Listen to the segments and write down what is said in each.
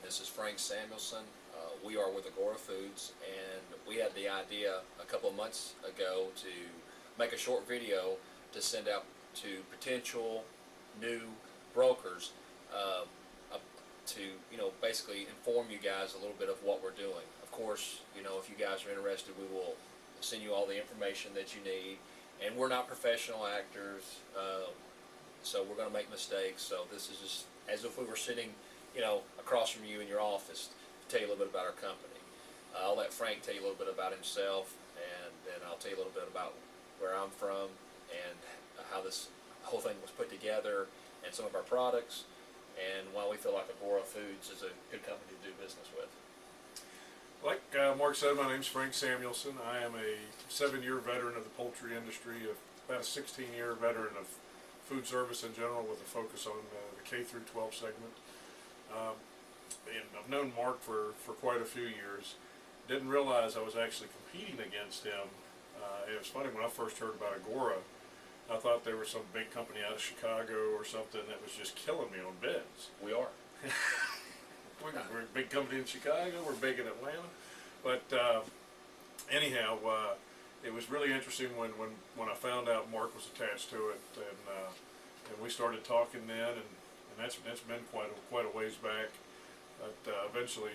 This is Frank Samuelson. We are with Agora Foods, and we had the idea a couple of months ago to make a short video to send out to potential new brokers to basically inform you guys a little bit of what we're doing. Of course, if you guys are interested, we will send you all the information that you need. And we're not professional actors, so we're going to make mistakes. So this is just as if we were sitting, across from you in your office, to tell you a little bit about our company. I'll let Frank tell you a little bit about himself, and then I'll tell you a little bit about where I'm from and how this whole thing was put together, and some of our products, and why we feel like Agora Foods is a good company to do business with. Like Mark said, my name's Frank Samuelson. I am a 7-year veteran of the poultry industry, about a 16-year veteran of food service in general, with a focus on the K through 12 segment. And I've known Mark for quite a few years. Didn't realize I was actually competing against him. It was funny, when I first heard about Agora, I thought there was some big company out of Chicago or something that was just killing me on bids. We are. We're a big company in Chicago, we're big in Atlanta. But anyhow, it was really interesting when I found out Mark was attached to it, and we started talking then, and that's been quite a ways back. But eventually,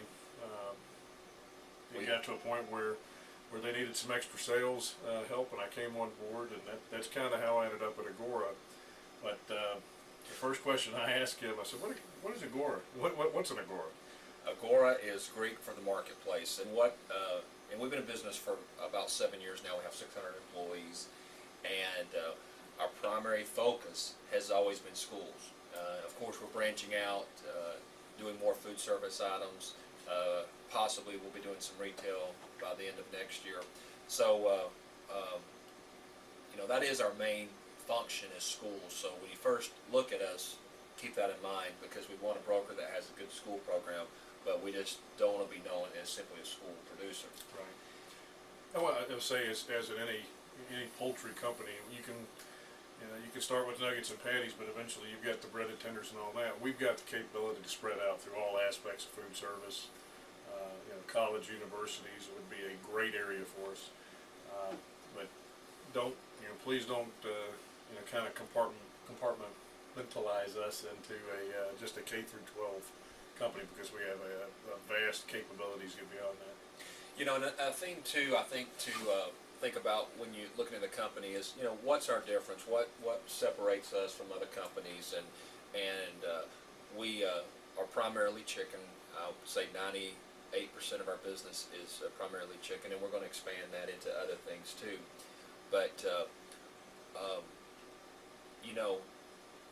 we got to a point where they needed some extra sales help, and I came on board, and that's kind of how I ended up at Agora. But the first question I asked him, I said, "What is Agora? What's an Agora?" Agora is Greek for the marketplace, and and we've been in business for about 7 years now. We have 600 employees, and our primary focus has always been schools. Of course, we're branching out, doing more food service items. Possibly we'll be doing some retail by the end of next year. So, that is our main function is schools. So when you first look at us, keep that in mind, because we want a broker that has a good school program, but we just don't want to be known as simply a school producer. Right. And what I would say is, as in any poultry company, you can start with nuggets and patties, but eventually you've got the breaded tenders and all that. We've got the capability to spread out through all aspects of food service. College, universities would be a great area for us. But please don't, kind of compartmentalize us into just a K through 12 company, because we have a vast capabilities beyond that. And a thing too, I think to think about when you're looking at the company is, what's our difference? What separates us from other companies? And we are primarily chicken. I would say 98% of our business is primarily chicken, and we're going to expand that into other things too. But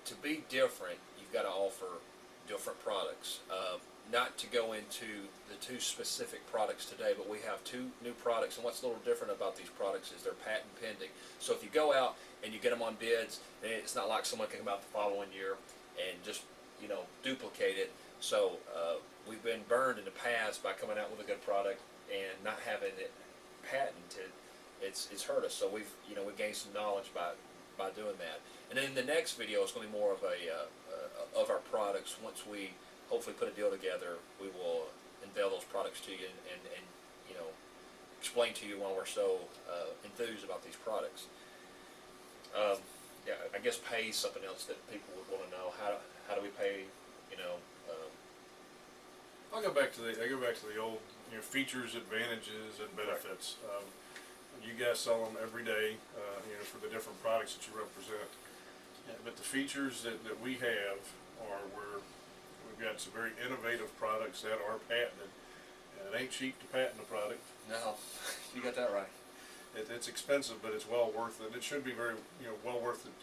to be different, you've got to offer different products. Not to go into the two specific products today, but we have 2 new products, and what's a little different about these products is they're patent pending. So if you go out and you get them on bids, then it's not like someone can come out the following year and just duplicate it. So we've been burned in the past by coming out with a good product and not having it patented. It's hurt us. So we've gained some knowledge by doing that. And then the next video is going to be more of of our products. Once we hopefully put a deal together, we will unveil those products to you and explain to you why we're so enthused about these products. Yeah, I guess pay is something else that people would want to know. How do we pay? I go back to the old features, advantages, and benefits. Right. You guys sell them every day, for the different products that you represent. But the features that we have are we've got some very innovative products that are patented, and it ain't cheap to patent a product. No, you got that right. It's expensive, but it's well worth it. It should be very well worth it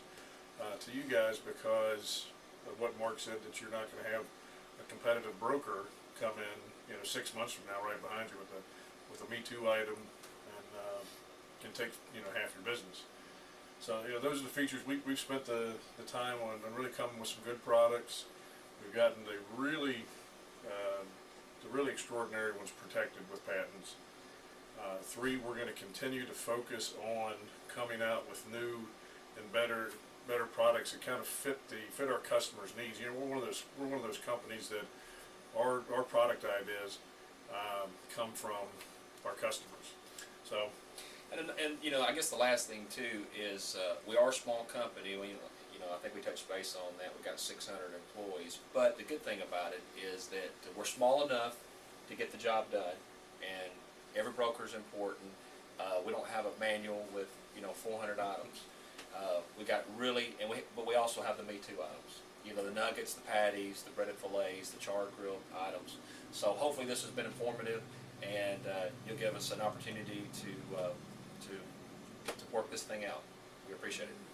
to you guys, because of what Mark said, that you're not going to have a competitive broker come in 6 months from now right behind you with a Me Too item, and can take half your business. So those are the features. We've spent the time on really coming with some good products. We've gotten the really extraordinary ones protected with patents. 3, we're going to continue to focus on coming out with new and better products that kind of fit our customers' needs. We're one of those companies that our product ideas come from our customers. So, And you know, I guess the last thing too is we are a small company. I think we touched base on that. We've got 600 employees. But the good thing about it is that we're small enough to get the job done, and every broker is important. We don't have a manual with 400 items. We got but we also have the Me Too items. The nuggets, the patties, the breaded fillets, the charred grilled items. So hopefully this has been informative, and you'll give us an opportunity to work this thing out. We appreciate it.